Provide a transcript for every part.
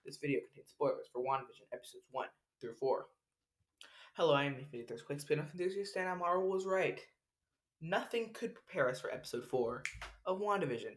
This video contains spoilers for WandaVision episodes 1 through 4. Hello, I am the There's quick spin-off enthusiast, and Marvel was right. Nothing could prepare us for episode 4 of WandaVision.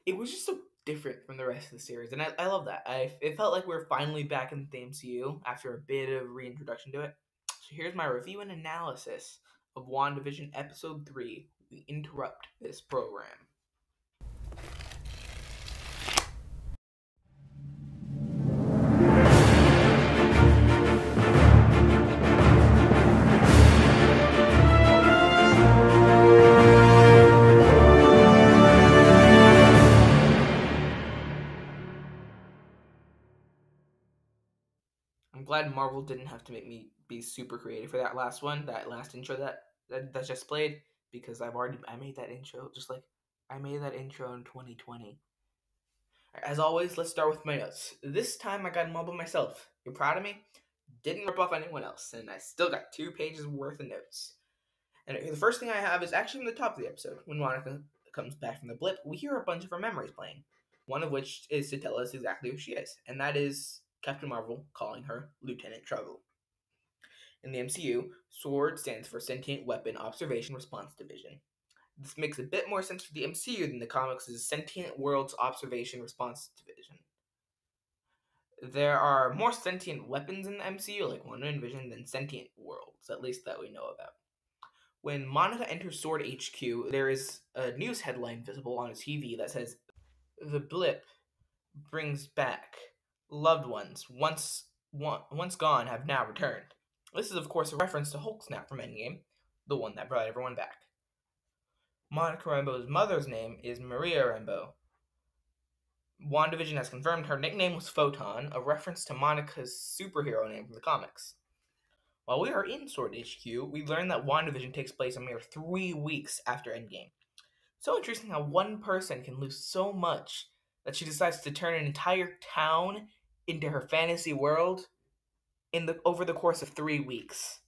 It was just so different from the rest of the series, and I love that. It felt like we were finally back in the MCU after a bit of reintroduction to it. So here's my review and analysis of WandaVision episode 3. We interrupt this program. I'm glad Marvel didn't have to make me be super creative for that last one, that last intro that just played, because I made that intro just like I made that intro in 2020. As always, let's start with my notes. This time I got them all by myself. You're proud of me? Didn't rip off anyone else, and I still got 2 pages worth of notes. And the first thing I have is actually from the top of the episode. When Monica comes back from the blip, we hear a bunch of her memories playing. One of which is to tell us exactly who she is, and that is Captain Marvel calling her Lieutenant Trouble. In the MCU, SWORD stands for Sentient Weapon Observation Response Division. This makes a bit more sense for the MCU than the comics' Sentient Worlds Observation Response Division. There are more sentient weapons in the MCU, like WandaVision, than sentient worlds, at least that we know about. When Monica enters SWORD HQ, there is a news headline visible on a TV that says, "The blip brings back loved ones once gone have now returned." This is, of course, a reference to Hulk-Snap from Endgame, the one that brought everyone back. Monica Rambeau's mother's name is Maria Rambeau. WandaVision has confirmed her nickname was Photon, a reference to Monica's superhero name from the comics. While we are in SWORD HQ, we learn that WandaVision takes place a mere 3 weeks after Endgame. So interesting how one person can lose so much that she decides to turn an entire town into her fantasy world over the course of 3 weeks.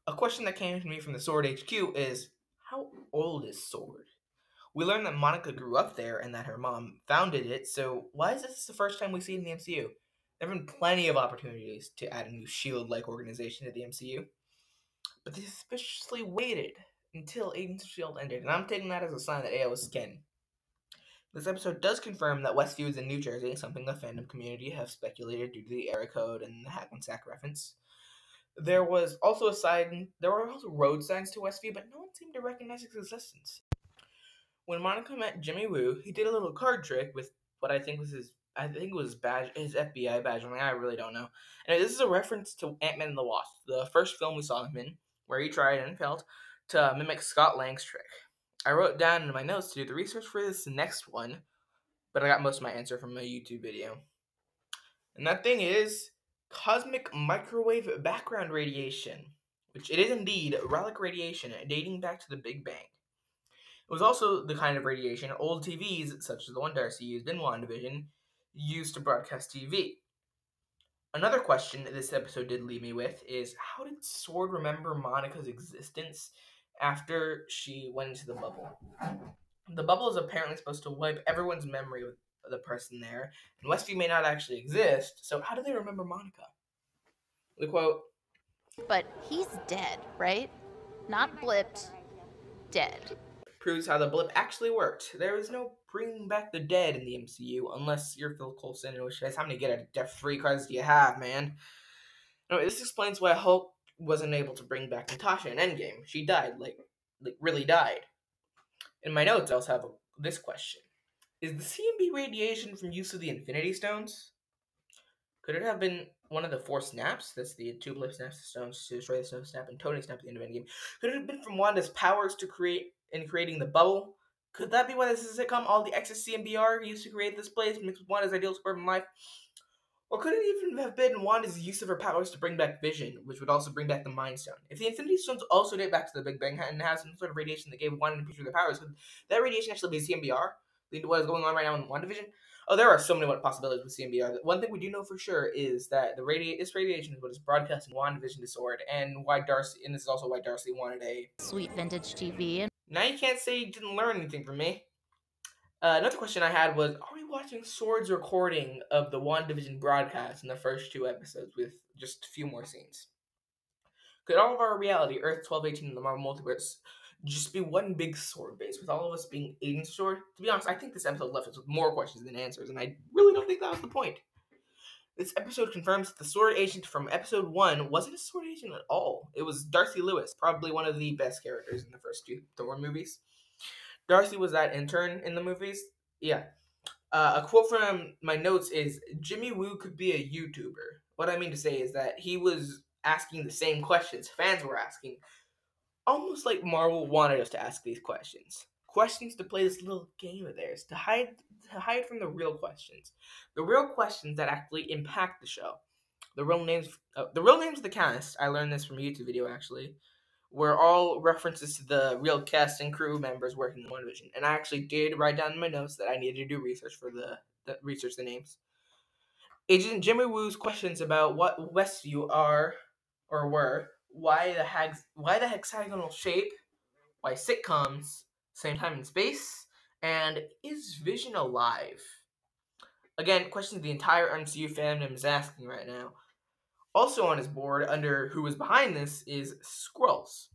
A question that came to me from the SWORD HQ is, how old is SWORD? We learned that Monica grew up there and that her mom founded it, so why is this the first time we see it in the MCU? There have been plenty of opportunities to add a new S.H.I.E.L.D.-like organization to the MCU, but they suspiciously waited until Agents of S.H.I.E.L.D. ended, and I'm taking that as a sign that AI was skin. This episode does confirm that Westview is in New Jersey, something the fandom community have speculated due to the error code and the hack and sack reference. There were also road signs to Westview, but no one seemed to recognize its existence. When Monica met Jimmy Woo, he did a little card trick with what I think was his FBI badge. I really don't know. And this is a reference to Ant-Man and the Wasp, the first film we saw him in, where he tried and failed to mimic Scott Lang's trick. I wrote down in my notes to do the research for this next one, but I got most of my answer from a YouTube video. And that thing is cosmic microwave background radiation, which it is indeed relic radiation dating back to the Big Bang. It was also the kind of radiation old TVs, such as the one Darcy used in WandaVision, used to broadcast TV. Another question this episode did leave me with is, how did SWORD remember Monica's existence after she went into the bubble? The bubble is apparently supposed to wipe everyone's memory of the person there, and Westview may not actually exist, so how do they remember Monica? The quote, "But he's dead, right? Not blipped, dead." Proves how the blip actually worked. There is no bringing back the dead in the MCU, unless you're Phil Coulson, in which case, how many get a Death 3 cards do you have, man? Anyway, this explains why Hulk wasn't able to bring back Natasha in Endgame. She died, like really died. In my notes, I also have this question. Is the CMB radiation from use of the Infinity Stones? Could it have been one of the 4 snaps? That's the 2 blip snaps, the stones to destroy the Snow Snap, and Tony Snap at the end of Endgame. Could it have been from Wanda's powers creating the bubble? Could that be why this is a sitcom? All the excess CMBR used to create this place mixed with Wanda's ideal suburban life? Or could it even have been Wanda's use of her powers to bring back Vision, which would also bring back the Mind Stone? If the Infinity Stones also date back to the Big Bang and have some sort of radiation that gave Wanda and Peter their powers, could that radiation actually be CMBR? Lead to what is going on right now in WandaVision? Oh, there are so many possibilities with CMBR. One thing we do know for sure is that this radiation is what is broadcasting WandaVision to SWORD, and this is also why Darcy wanted a sweet vintage TV. Now you can't say you didn't learn anything from me. Another question I had was, are we watching Sword's recording of the WandaVision broadcast in the first 2 episodes with just a few more scenes? Could all of our reality, Earth 1218 in the Marvel Multiverse, just be one big Sword base, with all of us being agents of Sword? To be honest, I think this episode left us with more questions than answers, and I really don't think that was the point. This episode confirms that the Sword Agent from episode 1 wasn't a Sword Agent at all. It was Darcy Lewis, probably one of the best characters in the first 2 Thor movies. Darcy was that intern in the movies. Yeah. A quote from my notes is, Jimmy Woo could be a YouTuber. What I mean to say is that he was asking the same questions fans were asking, almost like Marvel wanted us to ask these questions. Questions to play this little game of theirs, to hide from the real questions. The real questions that actually impact the show. The real names of the cast, I learned this from a YouTube video actually, were all references to the real cast and crew members working in WandaVision. And I actually did write down in my notes that I needed to do research for the research the names. Agent Jimmy Woo's questions about what Westview are or were, why the hexagonal shape, why sitcoms, same time and space, and is Vision alive? Again, questions the entire MCU fandom is asking right now. Also on his board, under who is behind this, is Skrulls.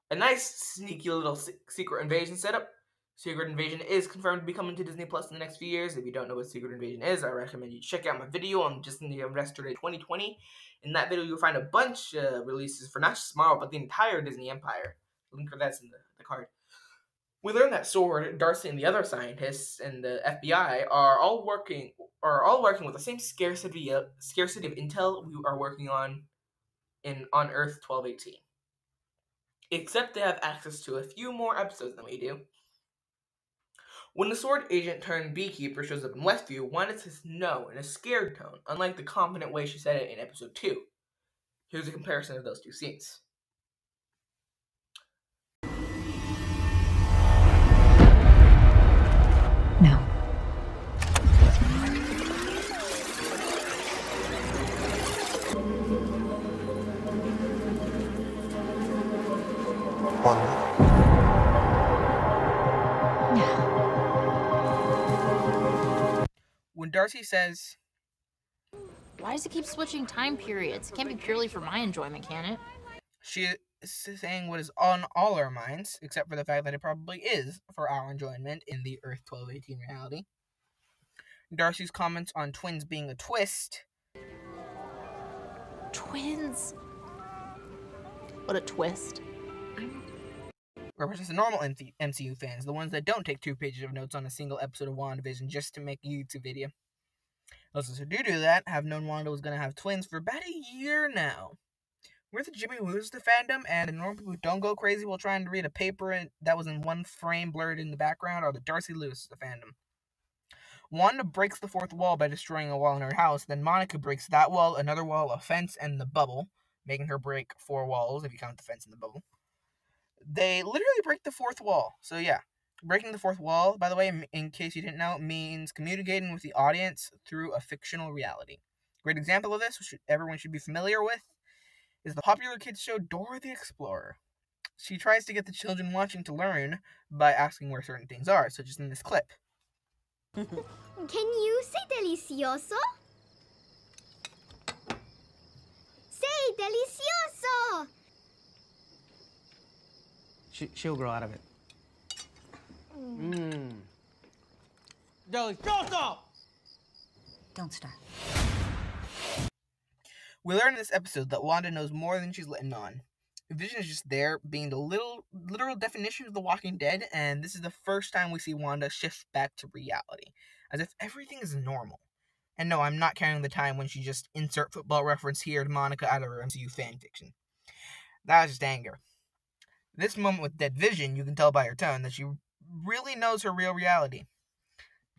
A nice, sneaky little Secret Invasion setup. Secret Invasion is confirmed to be coming to Disney Plus in the next few years. If you don't know what Secret Invasion is, I recommend you check out my video on Disney Investor Day 2020. In that video, you'll find a bunch of releases for not just Marvel, but the entire Disney empire. The link for that's in the card. We learned that Sword, Darcy, and the other scientists and the FBI are all working with the same scarcity of intel we are working on Earth 1218. Except they have access to a few more episodes than we do. When the Sword Agent turned Beekeeper shows up in Westview, Wanda says no in a scared tone, unlike the confident way she said it in episode 2. Here's a comparison of those two scenes. No. Wanda? When Darcy says, Why does it keep switching time periods? It can't be purely for my enjoyment, can it? she is saying what is on all our minds, except for the fact that it probably is for our enjoyment in the Earth 1218 reality. Darcy's comments on twins being a twist. Twins? What a twist. Represents the normal MCU fans, the ones that don't take 2 pages of notes on a single episode of WandaVision just to make a YouTube video. Those who do that have known Wanda was going to have twins for about a year now. We're the Jimmy Woos the fandom, and the normal people who don't go crazy while trying to read a paper that was in one frame blurred in the background are the Darcy Lewis the fandom. Wanda breaks the 4th wall by destroying a wall in her house, then Monica breaks that wall, another wall, a fence, and the bubble, making her break 4 walls if you count the fence and the bubble. They literally break the 4th wall. So yeah, breaking the 4th wall, by the way, in case you didn't know, means communicating with the audience through a fictional reality. Great example of this, which everyone should be familiar with, is the popular kids show Dora the Explorer. She tries to get the children watching to learn by asking where certain things are, such as in this clip. Can you say delicioso? Say delicioso! She'll grow out of it. Delicioso! Don't start. We learn in this episode that Wanda knows more than she's letting on. Vision is just there, being the literal definition of the Walking Dead, and this is the first time we see Wanda shift back to reality, as if everything is normal. And no, I'm not counting the time when she just insert football reference here to Monica out of her MCU fanfiction. That was just anger. This moment with Dead Vision, you can tell by her tone that she really knows her real reality.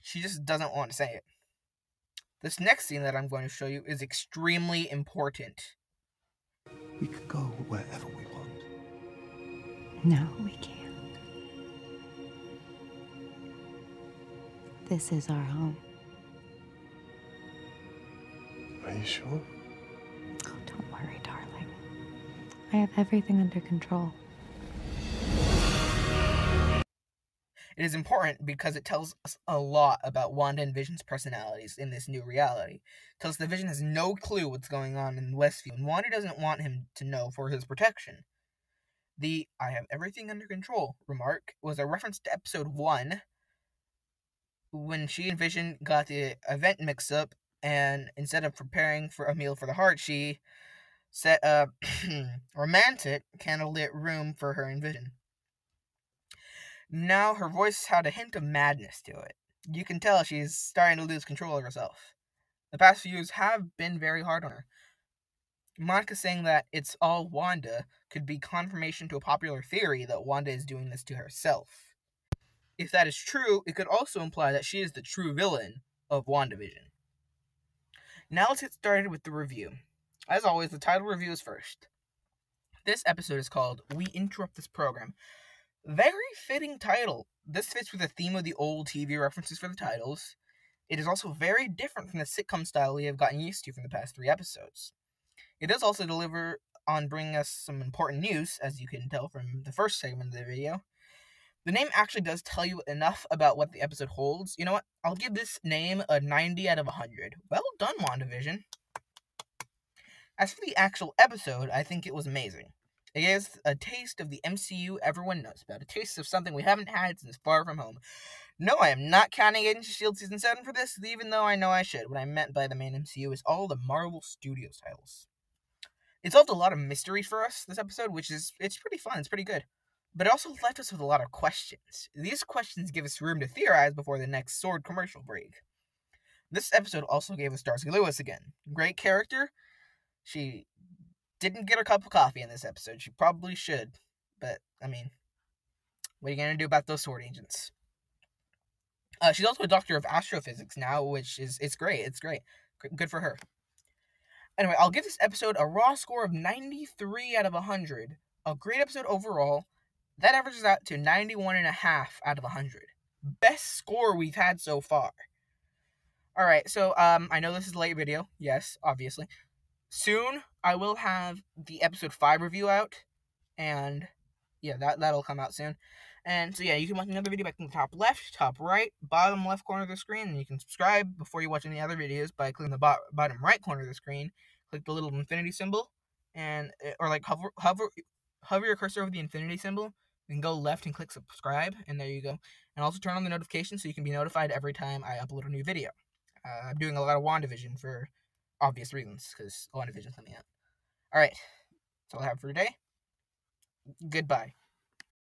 She just doesn't want to say it. This next scene that I'm going to show you is extremely important. We could go wherever we want. No, we can't. This is our home. Are you sure? Oh, don't worry, darling. I have everything under control. It It is important because it tells us a lot about Wanda and Vision's personalities in this new reality. It tells us that Vision has no clue what's going on in Westview, and Wanda doesn't want him to know for his protection. The "I have everything under control" remark was a reference to episode 1, when she and Vision got the event mix-up, and instead of preparing for a meal for the heart, she set a romantic candlelit room for her and Vision. Now her voice had a hint of madness to it. You can tell she's starting to lose control of herself. The past few years have been very hard on her. Monica saying that it's all Wanda could be confirmation to a popular theory that Wanda is doing this to herself. If that is true, it could also imply that she is the true villain of WandaVision. Now let's get started with the review. As always, the title review is first. This episode is called "We Interrupt This Program." Very fitting title. This fits with the theme of the old TV references for the titles. It is also very different from the sitcom style we have gotten used to from the past 3 episodes. It does also deliver on bringing us some important news, as you can tell from the first segment of the video. The name actually does tell you enough about what the episode holds. You know what? I'll give this name a 90 out of 100. Well done, WandaVision. As for the actual episode, I think it was amazing. It gives a taste of the MCU everyone knows about, a taste of something we haven't had since Far From Home. No, I am not counting Agents of S.H.I.E.L.D. Season 7 for this, even though I know I should. What I meant by the main MCU is all the Marvel Studios titles. It solved a lot of mysteries for us, this episode, it's pretty fun, it's pretty good. But it also left us with a lot of questions. These questions give us room to theorize before the next sword commercial break. This episode also gave us Darcy Lewis again. Great character. She didn't get her cup of coffee in this episode. She probably should. But, I mean, what are you going to do about those sword agents? She's also a doctor of astrophysics now, which it's great. It's great. Good for her. Anyway, I'll give this episode a raw score of 93 out of 100. A great episode overall. That averages out to 91.5 out of 100. Best score we've had so far. Alright, so I know this is a late video. Yes, obviously. Soon, I will have the episode 5 review out. And yeah, that'll come out soon. And so yeah, you can watch another video back in the top left, top right, bottom left corner of the screen. And you can subscribe before you watch any other videos by clicking the bottom right corner of the screen. Click the little infinity symbol. Or like hover your cursor over the infinity symbol. You can go left and click subscribe, and there you go. And also turn on the notifications so you can be notified every time I upload a new video. I'm doing a lot of WandaVision for obvious reasons, because WandaVision's coming out. Alright, that's all I have for today. Goodbye.